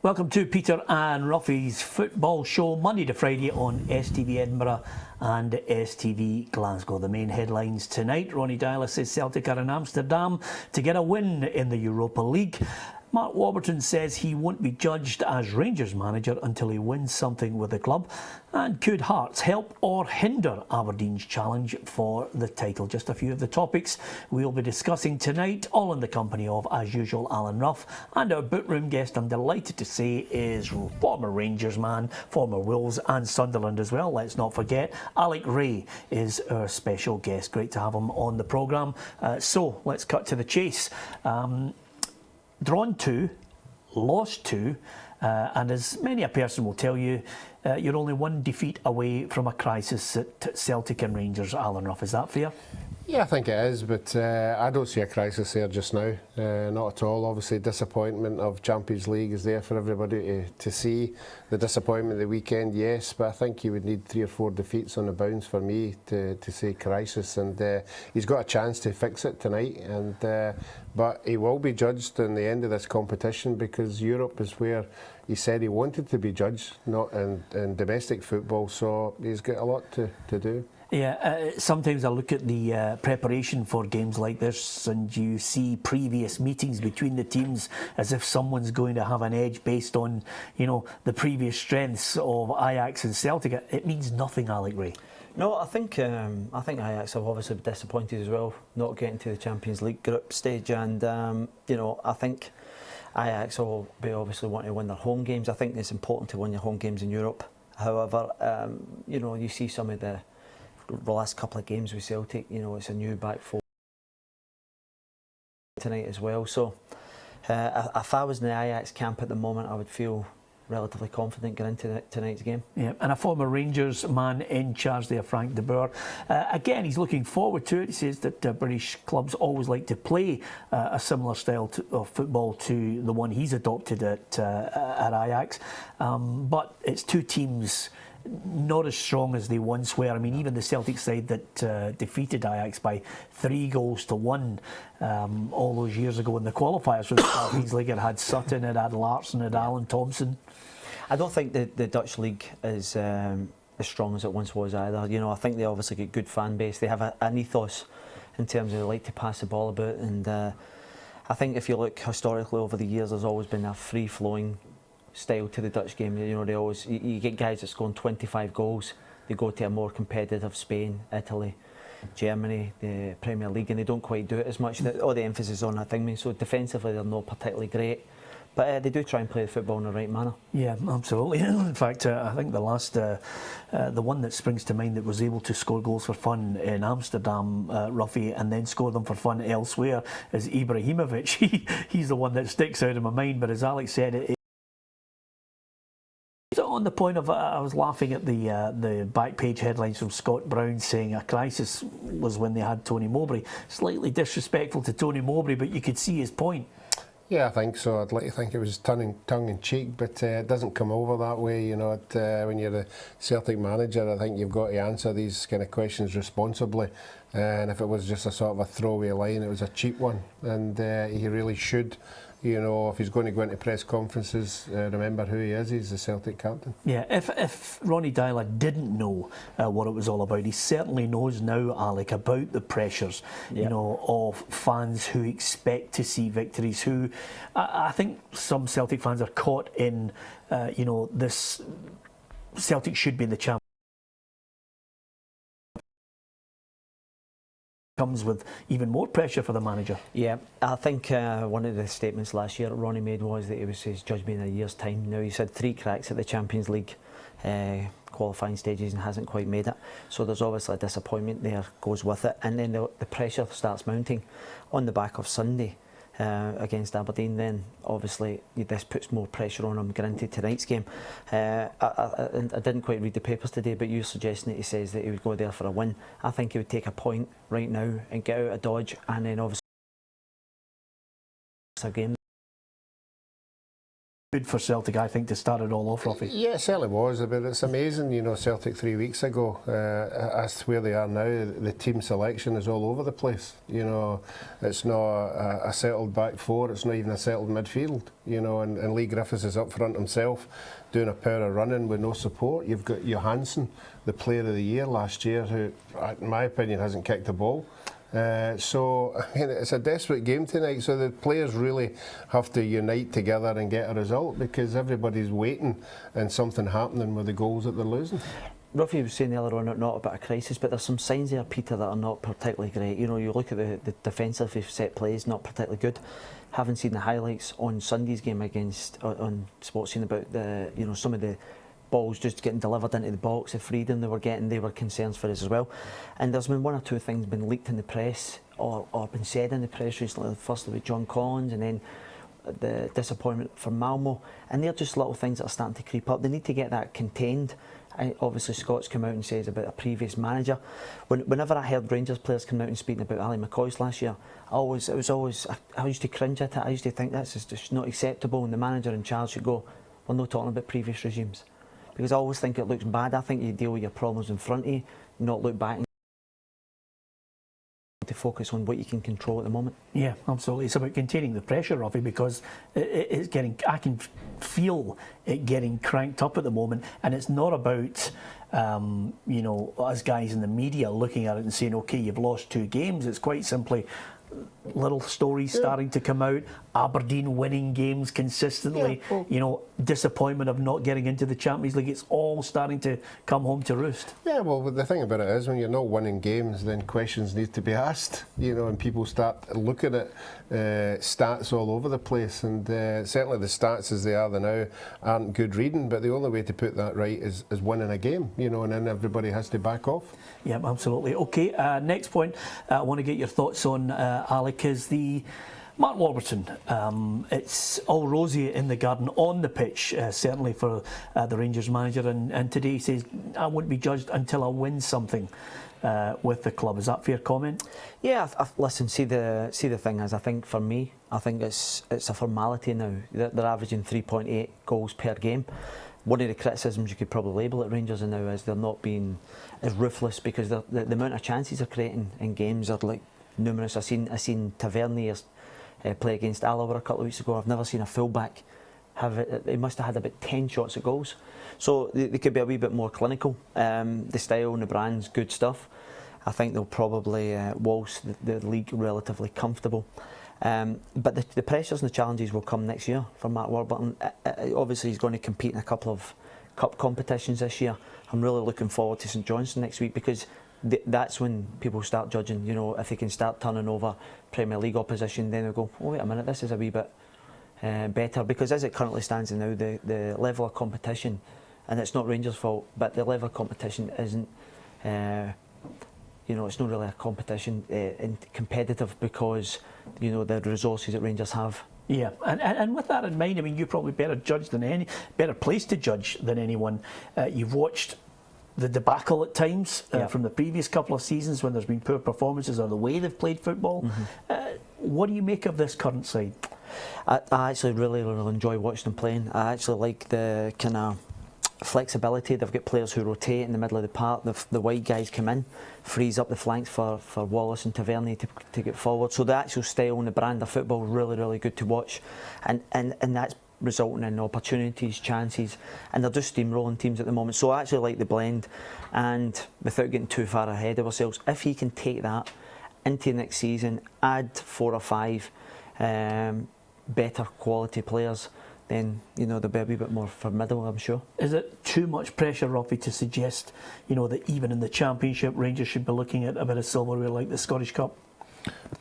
Welcome to Peter and Ruffy's football show, Monday to Friday on STV Edinburgh and STV Glasgow. The main headlines tonight: Ronny Deila says Celtic are in Amsterdam to get a win in the Europa League. Mark Warburton says he won't be judged as Rangers manager until he wins something with the club. And could Hearts help or hinder Aberdeen's challenge for the title? Just a few of the topics we'll be discussing tonight, all in the company of, as usual, Alan Rough. And our bookroom guest, I'm delighted to say, is former Rangers man, former Wolves and Sunderland as well. Let's not forget, Alec Ray is our special guest. Great to have him on the programme. So let's cut to the chase. Drawn 2, lost 2, and as many a person will tell you, you're only one defeat away from a crisis at Celtic and Rangers. Alan Rough, is that fair? Yeah, I think it is, but I don't see a crisis there just now, not at all. Obviously, disappointment of Champions League is there for everybody to see. The disappointment of the weekend, yes, but I think you would need 3 or 4 defeats on the bounce for me to say crisis, and he's got a chance to fix it tonight, and but he will be judged in the end of this competition, because Europe is where he said he wanted to be judged, not in domestic football, so he's got a lot to do. Yeah, sometimes I look at the preparation for games like this and you see previous meetings between the teams as if someone's going to have an edge based on, you know, the previous strengths of Ajax and Celtic. It means nothing, Alec Ray. No, I think Ajax have obviously been disappointed as well, not getting to the Champions League group stage, and you know, I think Ajax will be obviously wanting to win their home games. I think it's important to win your home games in Europe. However, you know, you see some of the last couple of games with Celtic, you know, it's a new back four tonight as well. So if I was in the Ajax camp at the moment, I would feel relatively confident going into tonight's game. Yeah, and a former Rangers man in charge there, Frank de Boer. Again, he's looking forward to it. He says that British clubs always like to play a similar style of football to the one he's adopted at Ajax. But it's two teams not as strong as they once were. I mean, even the Celtic side that defeated Ajax by 3-1 all those years ago in the qualifiers for the Champions League, it had Sutton, it had Larsson, it had Alan Thompson. I don't think the Dutch league is as strong as it once was either. You know, I think they obviously get good fan base. They have an ethos in terms of they like to pass the ball about, and I think if you look historically over the years, there's always been a free-flowing style to the Dutch game. You know, they always, you get guys that scoring 25 goals, they go to a more competitive Spain, Italy, Germany, the Premier League, and they don't quite do it as much. All the emphasis on that thing. So defensively they're not particularly great, but they do try and play the football in the right manner. Yeah, absolutely. In fact, I think the last, the one that springs to mind that was able to score goals for fun in Amsterdam, Ruffy, and then score them for fun elsewhere is Ibrahimovic. He's the one that sticks out in my mind. But as Alex said, on the point of, I was laughing at the back page headlines from Scott Brown saying a crisis was when they had Tony Mowbray. Slightly disrespectful to Tony Mowbray, but you could see his point. Yeah, I think so. I'd like to think it was tongue in cheek, but it doesn't come over that way. You know, when you're the Celtic manager, I think you've got to answer these kind of questions responsibly. And if it was just a sort of a throwaway line, it was a cheap one. And he really should, you know, if he's going to go into press conferences, remember who he is. He's the Celtic captain. Yeah, if Ronny Deila didn't know what it was all about, he certainly knows now, Alec, about the pressures, you know, of fans who expect to see victories, who I think some Celtic fans are caught in, you know, this Celtic should be the champion. Comes with even more pressure for the manager. Yeah, I think one of the statements last year that Ronnie made was that he was judged me in a year's time. Now, he's had 3 cracks at the Champions League qualifying stages and hasn't quite made it, so there's obviously a disappointment there goes with it, and then the pressure starts mounting on the back of Sunday against Aberdeen. Then obviously this puts more pressure on him going into tonight's game. I didn't quite read the papers today, but you're suggesting that he says that he would go there for a win. I think he would take a point right now and get out of Dodge, and then obviously it's a game Good for Celtic, I think, to start it all off, Ruffy. Yeah, it certainly was. But it's amazing, Celtic 3 weeks ago, as to where they are now, the team selection is all over the place. It's not a settled back four, it's not even a settled midfield. And Lee Griffiths is up front himself, doing a power of running with no support. You've got Johansson, the player of the year last year, who, in my opinion, hasn't kicked a ball. So it's a desperate game tonight, so the players really have to unite together and get a result, because everybody's waiting and something happening with the goals that they're losing. Ruffy was saying earlier on, not about a crisis, but there's some signs there, Peter, that are not particularly great. You look at the defensive set plays, not particularly good. Haven't seen the highlights on Sunday's game against on Sportscene about some of the balls just getting delivered into the box, the freedom they were getting, they were concerns for us as well. And there's been one or two things been leaked in the press or been said in the press recently, firstly with John Collins and then the disappointment for Malmo, and they're just little things that are starting to creep up. They need to get that contained. Obviously Scott's come out and says about a previous manager. Whenever I heard Rangers players come out and speaking about Ali McCoist last year, I used to cringe at it. I used to think this is just not acceptable, and the manager in charge should go, we're not talking about previous regimes. Because I always think it looks bad. I think you deal with your problems in front of you, not look back and to focus on what you can control at the moment. Yeah, absolutely. It's about containing the pressure, Ruffy, because it's getting. I can feel it getting cranked up at the moment, and it's not about us guys in the media looking at it and saying, "Okay, you've lost 2 games." It's quite simply little stories starting to come out. Aberdeen winning games consistently. Disappointment of not getting into the Champions League. It's all starting to come home to roost. Yeah, well, the thing about it is, when you're not winning games, then questions need to be asked. And people start looking at stats all over the place, and certainly the stats as they are now aren't good reading. But the only way to put that right is winning a game. And then everybody has to back off. Yeah, absolutely. Okay, next point I want to get your thoughts on, Alec, is the Mark Warburton. It's all rosy in the garden on the pitch, certainly for the Rangers manager, and today he says, I won't be judged until I win something with the club. Is that a fair comment? Yeah, listen, see the thing is, I think for me, I think it's a formality now. They're averaging 3.8 goals per game. One of the criticisms you could probably label at Rangers now is they're not being as ruthless, because the amount of chances they're creating in games are like numerous. I seen Tavernier play against Alloa a couple of weeks ago. I've never seen a fullback have it. They must have had about 10 shots at goals. So they could be a wee bit more clinical. The style and the brand's good stuff. I think they'll probably waltz the league relatively comfortable. But the pressures and the challenges will come next year for Mark Warburton. Obviously he's going to compete in a couple of cup competitions this year. I'm really looking forward to St Johnstone next week, because that's when people start judging. If they can start turning over Premier League opposition, then they'll go, oh wait a minute, this is a wee bit better. Because as it currently stands now, the level of competition, and it's not Rangers' fault, but the level of competition isn't it's not really a competition competitive, because the resources that Rangers have. Yeah, and with that in mind, I mean, you're probably better placed to judge than anyone. You've watched the debacle at times from the previous couple of seasons when there's been poor performances or the way they've played football. What do you make of this current side? I actually really enjoy watching them playing. I actually like the kind of flexibility. They've got players who rotate in the middle of the park. The wide guys come in, frees up the flanks for Wallace and Tavernier to get forward. So the actual style and the brand of football is really good to watch, and that's resulting in opportunities, chances, and they're just steamrolling teams at the moment. So I actually like the blend, and without getting too far ahead of ourselves, if he can take that into next season, add 4 or 5 better quality players, then they'll be a wee bit more formidable, I'm sure. Is it too much pressure, Ruffy, to suggest that even in the Championship, Rangers should be looking at a bit of silverware like the Scottish Cup?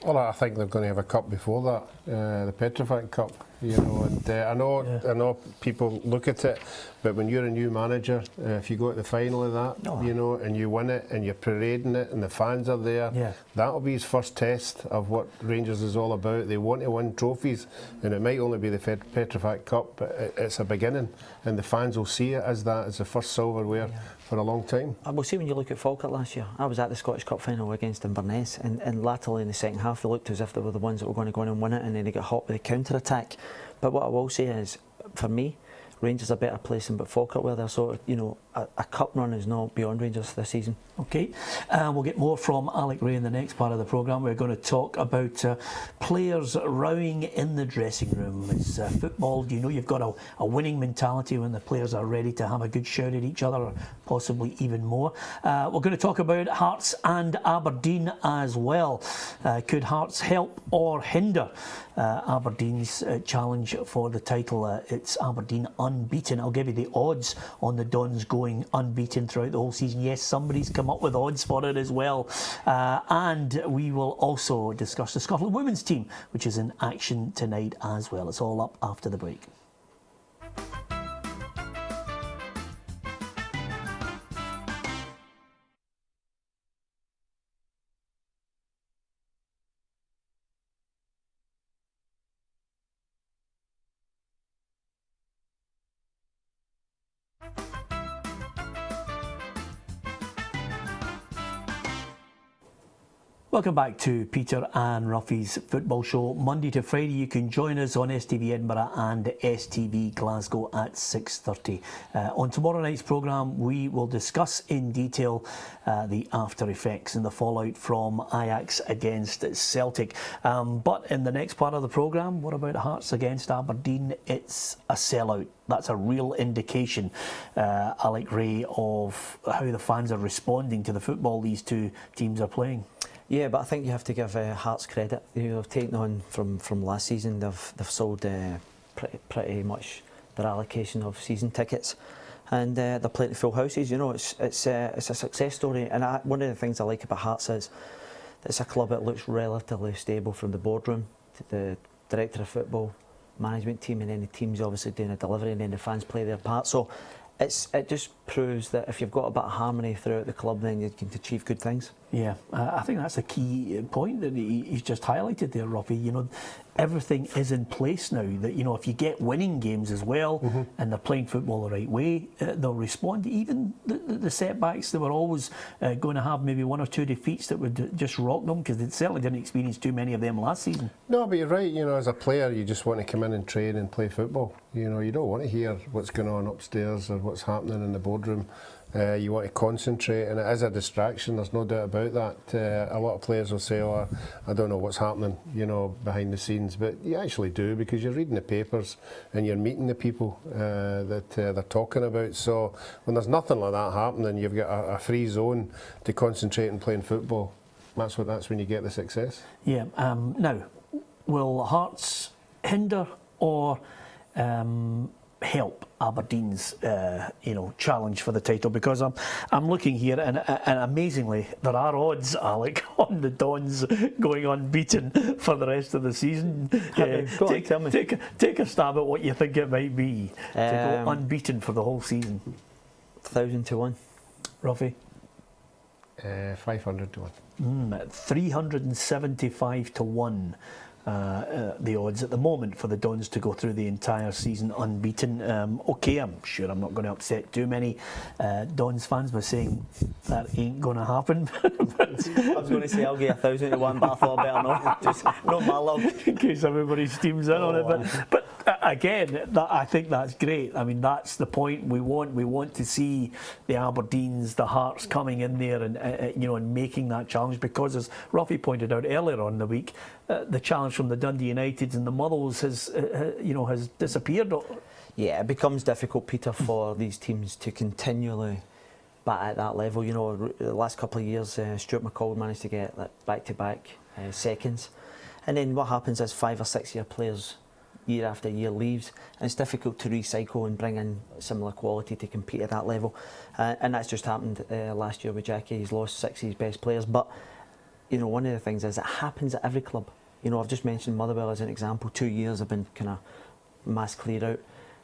Well, I think they're going to have a cup before that, the Petrofac Cup. And I know people look at it, but when you're a new manager, if you go to the final of that, and you win it, and you're parading it, and the fans are there, that'll be his first test of what Rangers is all about. They want to win trophies, and it might only be the Petrofac Cup, but it's a beginning, and the fans will see it as that, as the first silverware for a long time. We'll see when you look at Falkirk last year. I was at the Scottish Cup final against Inverness, and latterly in the second half they looked as if they were the ones that were going to go in and win it, and then they got hot with the counter-attack. But what I will say is, for me, Rangers are better placed than Falkirk were there. So, you know, a cup run is not beyond Rangers this season. Okay, we'll get more from Alec Ray in the next part of the programme. We're going to talk about players rowing in the dressing room. It's football, you know, you've got a winning mentality when the players are ready to have a good shout at each other, or possibly even more. We're going to talk about Hearts and Aberdeen as well. Could Hearts help or hinder Aberdeen's challenge for the title? It's Aberdeen unbeaten. I'll give you the odds on the Dons going unbeaten throughout the whole season. Yes, somebody's come up with odds for it as well. And we will also discuss the Scotland women's team, which is in action tonight as well. It's all up after the break. Welcome back to Peter and Ruffy's Football Show. Monday to Friday you can join us on STV Edinburgh and STV Glasgow at 6:30. On tomorrow night's programme we will discuss in detail the after effects and the fallout from Ajax against Celtic. But in the next part of the programme, what about Hearts against Aberdeen? It's a sellout. That's a real indication, Alec Ray, of how the fans are responding to the football these two teams are playing. Yeah, but I think you have to give Hearts credit. You know, they've taken on from last season. They've sold pretty much their allocation of season tickets, and they're playing full houses. You know, it's a success story. And one of the things I like about Hearts is it's a club that looks relatively stable from the boardroom to the director of football, management team, and then the team's obviously doing a delivery, and then the fans play their part. So it just proves that if you've got a bit of harmony throughout the club, then you can achieve good things. Yeah, I think that's a key point that he's just highlighted there, Ruffy. You know, everything is in place now. That, you know, if you get winning games as well, and they're playing football the right way, they'll respond. Even the setbacks, they were always going to have maybe one or two defeats that would just rock them, because they certainly didn't experience too many of them last season. No, but you're right. You know, as a player, you just want to come in and train and play football. You know, you don't want to hear what's going on upstairs or what's happening in the boardroom. You want to concentrate, and it is a distraction, there's no doubt about that. A lot of players will say, oh, I don't know what's happening, you know, behind the scenes, but you actually do, because you're reading the papers and you're meeting the people that they're talking about. So when there's nothing like that happening, you've got a free zone to concentrate on playing football. That's when you get the success. Yeah. Now, will Hearts hinder or help Aberdeen's challenge for the title? Because I'm looking here, and amazingly there are odds, Alec, on the Dons going unbeaten for the rest of the season. Take a stab at what you think it might be to go unbeaten for the whole season. 1,000 to 1. Ruffy? 500 to 1. 375 to 1. The odds at the moment for the Dons to go through the entire season unbeaten. Okay, I'm sure I'm not going to upset too many Dons fans by saying that ain't going to happen. I was going to say I'll get 1,000 to 1, but I thought I better not. Just not my luck. In case everybody steams in on it. But again, I think that's great. I mean, that's the point we want. We want to see the Aberdeens, the Hearts coming in there and and making that challenge, because, as Ruffy pointed out earlier on the week, the challenge from the Dundee Uniteds and the Mothers has disappeared. Yeah, it becomes difficult, Peter, for these teams to continually bat at that level. You know, the last couple of years, Stuart McCall managed to get back-to-back seconds, and then what happens is 5 or 6 year players year after year leaves, and it's difficult to recycle and bring in similar quality to compete at that level, and that's just happened last year with Jackie. He's lost 6 of his best players, but you know, one of the things is it happens at every club. You know, I've just mentioned Motherwell as an example. 2 years have been kind of mass cleared out,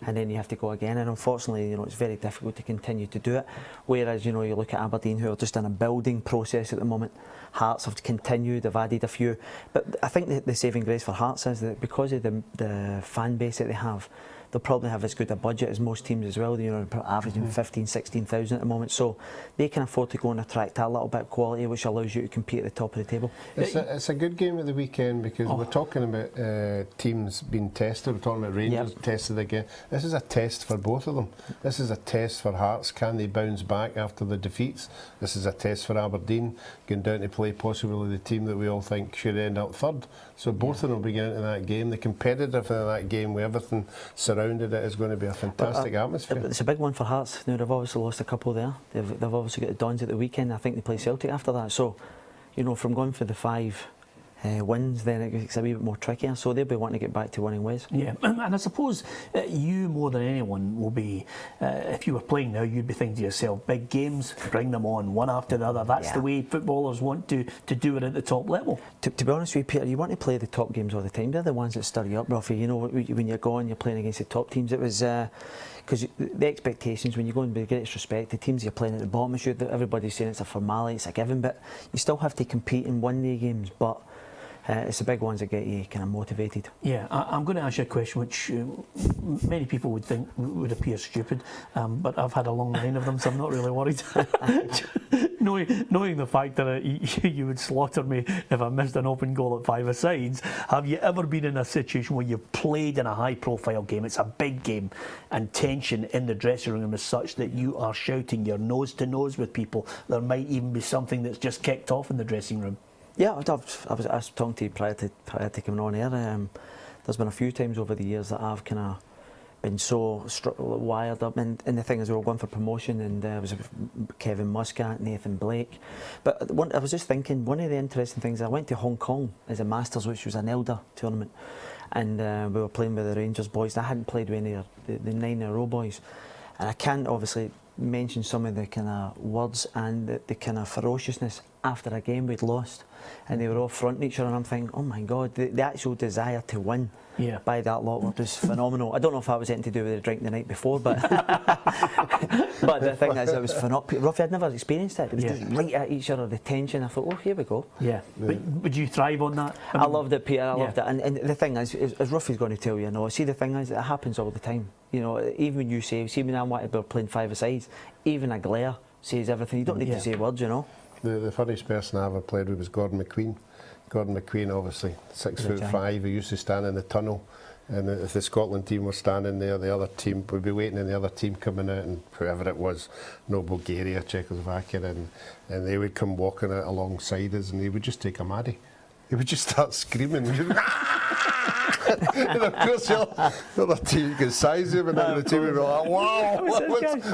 and then you have to go again, and unfortunately, you know, it's very difficult to continue to do it. Whereas, you know, you look at Aberdeen, who are just in a building process at the moment. Hearts have continued, they've added a few, but I think the saving grace for Hearts is that because of the fan base that they have, they'll probably have as good a budget as most teams as well. You know, averaging 15, 16,000 at the moment, so they can afford to go and attract that little bit of quality, which allows you to compete at the top of the table. It's a good game at the weekend because we're talking about teams being tested. We're talking about Rangers tested again. This is a test for both of them. This is a test for Hearts. Can they bounce back after the defeats? This is a test for Aberdeen, going down to play possibly the team that we all think should end up third. So both of them will be getting into that game. The competitive in that game with everything surrounded it is going to be a fantastic atmosphere. It's a big one for Hearts. Now, they've obviously lost a couple there. They've obviously got the Dons at the weekend. I think they play Celtic after that. So, you know, from going for the 5 wins, then it gets a wee bit more trickier. So they'll be wanting to get back to winning ways. Yeah, and I suppose you more than anyone will be, if you were playing now, you'd be thinking to yourself, big games, bring them on one after the other. That's the way footballers want to do it at the top level. To be honest with you, Peter, you want to play the top games all the time. They're the ones that stir you up, Ruffy. You know, when you're going, you're playing against the top teams. It was because the expectations when you go in with the greatest respect, the teams you're playing at the bottom, everybody's saying it's a formality, it's a given, but you still have to compete and win the games. But it's the big ones that get you kind of motivated. Yeah, I'm going to ask you a question which many people would think would appear stupid, but I've had a long line of them, so I'm not really worried. knowing the fact that you would slaughter me if I missed an open goal at 5-a-sides, have you ever been in a situation where you've played in a high-profile game, it's a big game, and tension in the dressing room is such that you are shouting your nose to nose with people? There might even be something that's just kicked off in the dressing room. Yeah, I was talking to you prior to coming on air. There's been a few times over the years that I've kind of been so wired up, and the thing is, we were going for promotion, and it was Kevin Muscat, Nathan Blake. But I was just thinking, one of the interesting things, I went to Hong Kong as a Masters, which was an elder tournament, and we were playing with the Rangers boys. I hadn't played with any of the 9-in-a-row boys, and I can't obviously mention some of the kind of words and the kind of ferociousness after a game we'd lost, and they were all fronting each other, and I'm thinking, oh my God, the actual desire to win by that lot was phenomenal. I don't know if that was anything to do with the drink the night before, but but the thing is, it was phenomenal. Ruffy, I'd never experienced it. It was just right at each other, the tension. I thought, oh, here we go. Yeah. But would you thrive on that? I loved it, Peter. I loved it. And the thing is, as Ruffy's going to tell you, see, the thing is, it happens all the time. You know, even when you say, see, when I'm wanting to be playing 5-a-sides, even a glare says everything. You don't need to say words, you know. The funniest person I ever played with was Gordon McQueen. Gordon McQueen, obviously 6'5", he used to stand in the tunnel, and if the Scotland team were standing there, the other team would be waiting, and the other team coming out, and whoever it was, no, Bulgaria, Czechoslovakia, and they would come walking out alongside us, and he would just take a maddie. He would just start screaming. And of course, the other team can size him, and the team would be like, wow,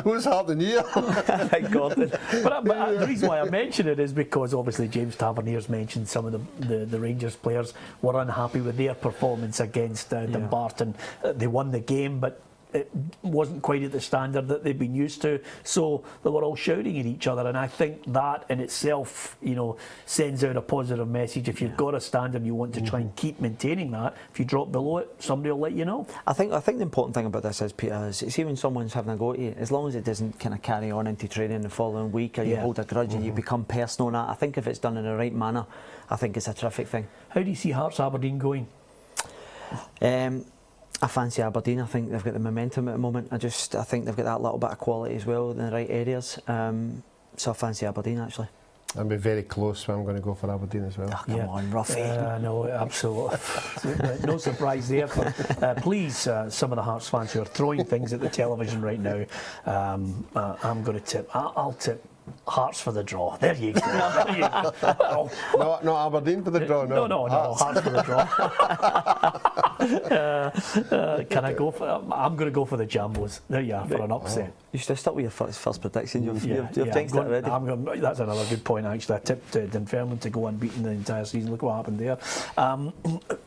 what's happening here? Thank God. But the reason why I mention it is because obviously James Tavernier's mentioned some of the Rangers players were unhappy with their performance against Dumbarton. They won the game, but it wasn't quite at the standard that they've been used to, so they were all shouting at each other, and I think that in itself, you know, sends out a positive message. If you've got a standard, you want to try and keep maintaining that. If you drop below it, somebody will let you know. I think the important thing about this is, Peter, is see, when someone's having a go at you, as long as it doesn't kind of carry on into training the following week, or you hold a grudge and you become personal on that, I think if it's done in the right manner, I think it's a terrific thing. How do you see Hearts Aberdeen going? I fancy Aberdeen. I think they've got the momentum at the moment. I think they've got that little bit of quality as well in the right areas. So I fancy Aberdeen, actually. I'll be very close, so I'm going to go for Aberdeen as well. Oh, come on, Ruffy. No, absolutely. No surprise there. Please, some of the Hearts fans who are throwing things at the television right now, I'm going to tip. I'll tip Hearts for the draw. There you go. There you go. No, Aberdeen for the draw. No, Hearts for the draw. Can I go for? I'm going to go for the Jambos. There you are, for an upset. You should have stuck with your first prediction. You've jinxed it already. That's another good point, actually. I tipped Dunfermline to go unbeaten the entire season. Look what happened there.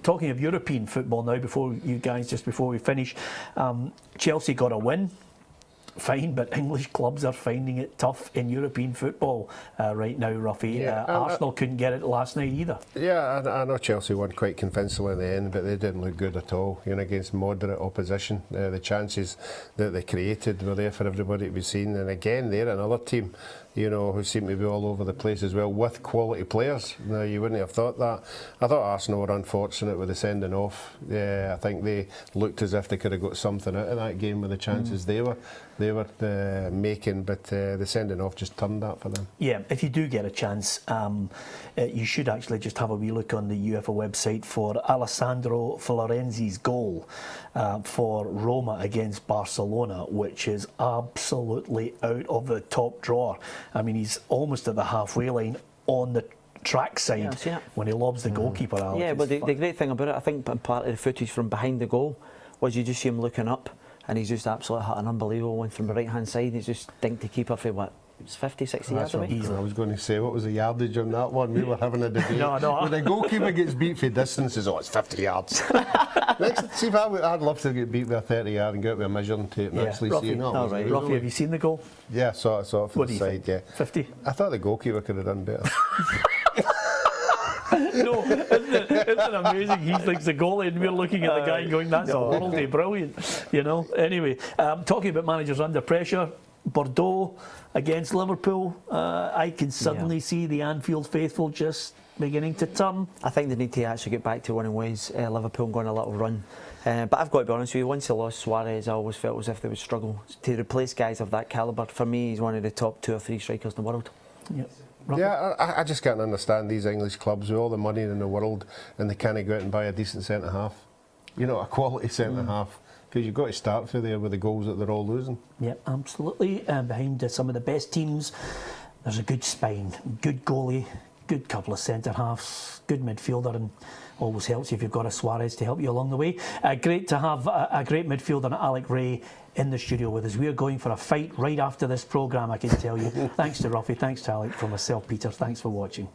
Talking of European football now, before we finish, Chelsea got a win. Fine, but English clubs are finding it tough in European football right now, Ruffy. Arsenal couldn't get it last night either. Yeah, I know Chelsea won quite convincingly in the end, but they didn't look good at all. You know, against moderate opposition, the chances that they created were there for everybody to be seen. And again, they're another team you know, who seem to be all over the place as well, with quality players. Now, you wouldn't have thought that. I thought Arsenal were unfortunate with the sending off. Yeah, I think they looked as if they could have got something out of that game with the chances they were making, but the sending off just turned that for them. Yeah, if you do get a chance, you should actually just have a wee look on the UEFA website for Alessandro Florenzi's goal for Roma against Barcelona, which is absolutely out of the top drawer. I mean, he's almost at the halfway line on the track side when he lobs the goalkeeper out. Yeah, but the great thing about it, I think part of the footage from behind the goal was you just see him looking up, and he's just absolutely had an unbelievable one from the right hand side. He's just dinked the keeper for what? It's 50, 60 yards away. I was going to say, what was the yardage on that one? We were having a debate. No. When the goalkeeper gets beat for distances, it's 50 yards. See if I'd love to get beat with a 30 yard and get out with a measuring tape and actually see it. Ruffy, have you seen the goal? Yeah, saw it from the side, yeah. 50? I thought the goalkeeper could have done better. No, isn't it amazing? He thinks the goalie, and we're looking at the guy going, that's worldly brilliant, you know. Anyway, talking about managers under pressure, Bordeaux against Liverpool, I can suddenly see the Anfield faithful just beginning to turn. I think they need to actually get back to winning ways. Liverpool going a little run. But I've got to be honest with you, once they lost Suarez, I always felt as if they would struggle to replace guys of that calibre. For me, he's one of the top 2 or 3 strikers in the world. Yep. Yeah, I just can't understand these English clubs with all the money in the world, and they can't go out and buy a decent centre half. You know, a quality centre half, because you've got to start for there with the goals that they're all losing. Yep, absolutely. Behind some of the best teams, there's a good spine, good goalie, good couple of centre halves, good midfielder, and always helps if you've got a Suarez to help you along the way. Great to have a great midfielder, Alec Ray, in the studio with us. We're going for a fight right after this programme, I can tell you. Thanks to Ruffy, thanks to Alec, from myself, Peter. Thanks for watching.